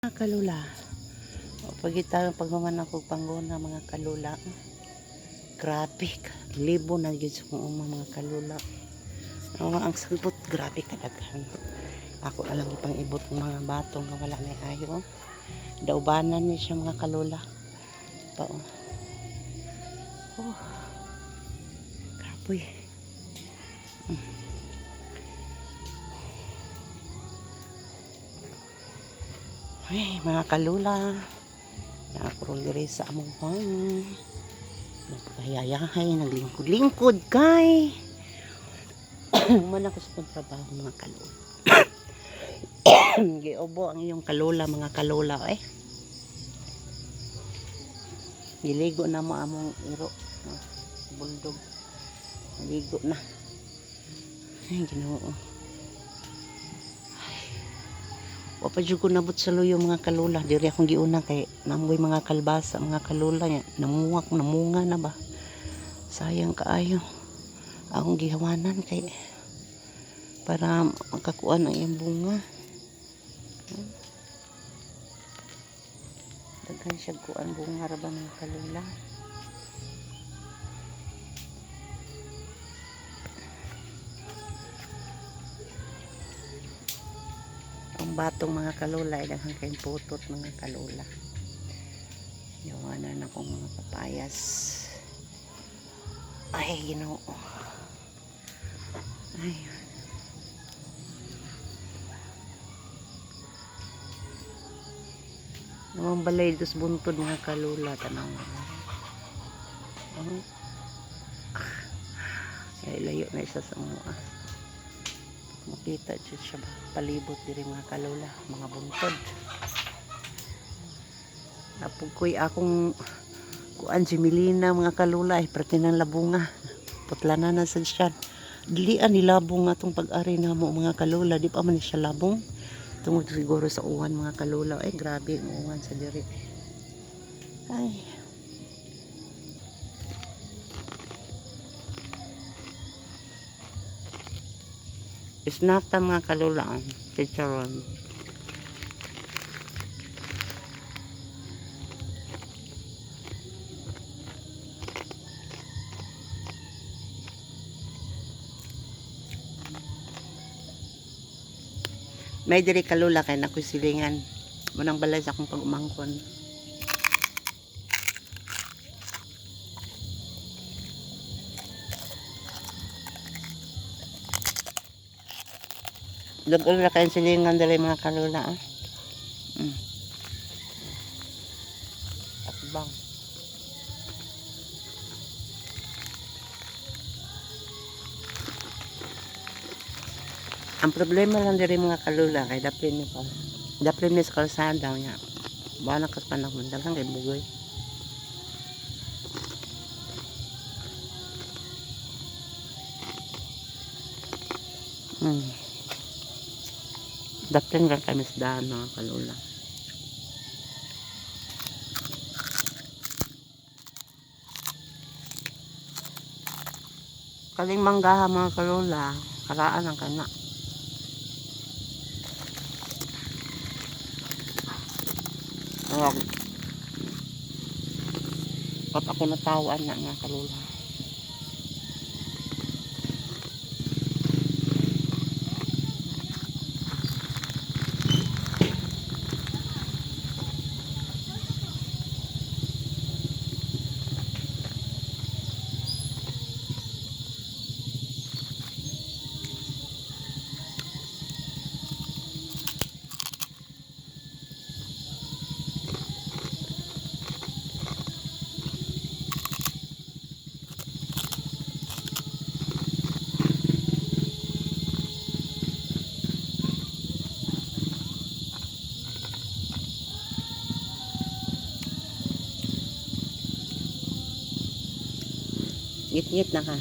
Mga kalula, o pagita pagmaman ako pangguna mga kalula, grabe ka, libo na yun sa mga kalula. Ang sagbot, grabe kadaghan. Ako alam ipang ibot ng mga batong na wala na ayo. Daubanan niya siya mga kalula. Pao. Oh, kapoy. Ay, mga kalula, nakurol diri sa among farm. Nagpayayahay, naglingkod-lingkod kay. Man ako sa trabaho mga kalula. Giobo ang iyong kalula mga kalula eh. Giligo na mo among iro. Buldog. Ligo na. Ay, Ginoo. Wapa jud ko nabot sa luyo mga kalula. Diri akong giuna kay namoy mga kalbasa mga kalula nya. Namuwak, namunga na ba. Sayang kaayo. Akong gihawanan kay para makakuan ang iyang bunga. Daghan siya kuan bunga ra ba mga kalula. Ang batong mga kalula ay daghang kayong putot mga kalula. Yawanan akong mga papayas. Ay, Ginoo. Ay. Namang balay dos buntod mga kalula tanaw. Oh. Ay layo na isa sa mga. Makita siya palibot diri mga kalula, mga buntod. Napugkoy akong kuan si Milina mga kalula ay parte ng labunga. Putla na sa siya. Dilian ni labong atong pag-ari na mo mga kalula, di pa man siya labong. Tungod siguro sa uwan mga kalula. Ay grabe ang uwan sa diri. Ay. Isnata mga kalula, chicharon. May diri kalula kay nakoy silingan. Munang balay sa akong pag-umangkon. Dagol na kayong silingan dali mga kalula. Akbang. Ang problema lang diri mga kalula kay daplin ni ko. Daplin ni sa kalsada niya. Bana kas panahon daghang kay bugoy. Daplin lang kami sa daan mga kalula. Kaling manggaha mga kalula, karaan ang kana. At ako natawan na mga kalula. Ngit-ngit na ka.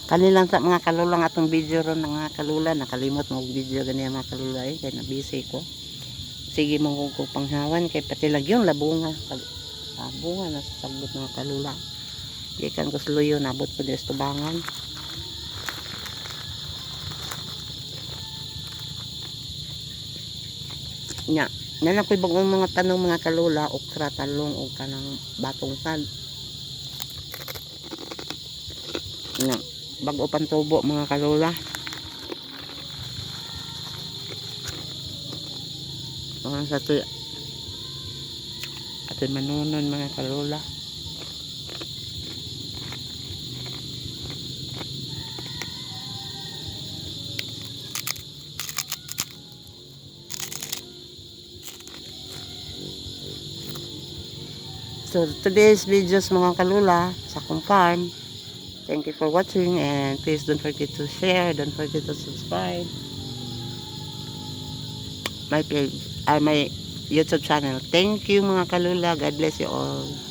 Kanilang sa mga kalulang atong video ron ng mga kalula. Nakalimot mo video ganyan mga kalula eh. Kaya nabisi ko. Sige mong kung panghawan. Kaya pati lang yung labunga. Labunga na sa sagot ng kalula. Gikan ko sa luyo, nabot ko din sa tubangan. Nya, nalang ko ibang mga tanong mga kalula, okra, talong, o kanang batong sad. Nya, bago pan tubo mga kalula. Mga sa ito, atin manunon mga kalula. So today's videos mga kalula sa akong farm. Thank you for watching and please don't forget to share, don't forget to subscribe my page, my YouTube channel. Thank you mga kalula. God bless you all.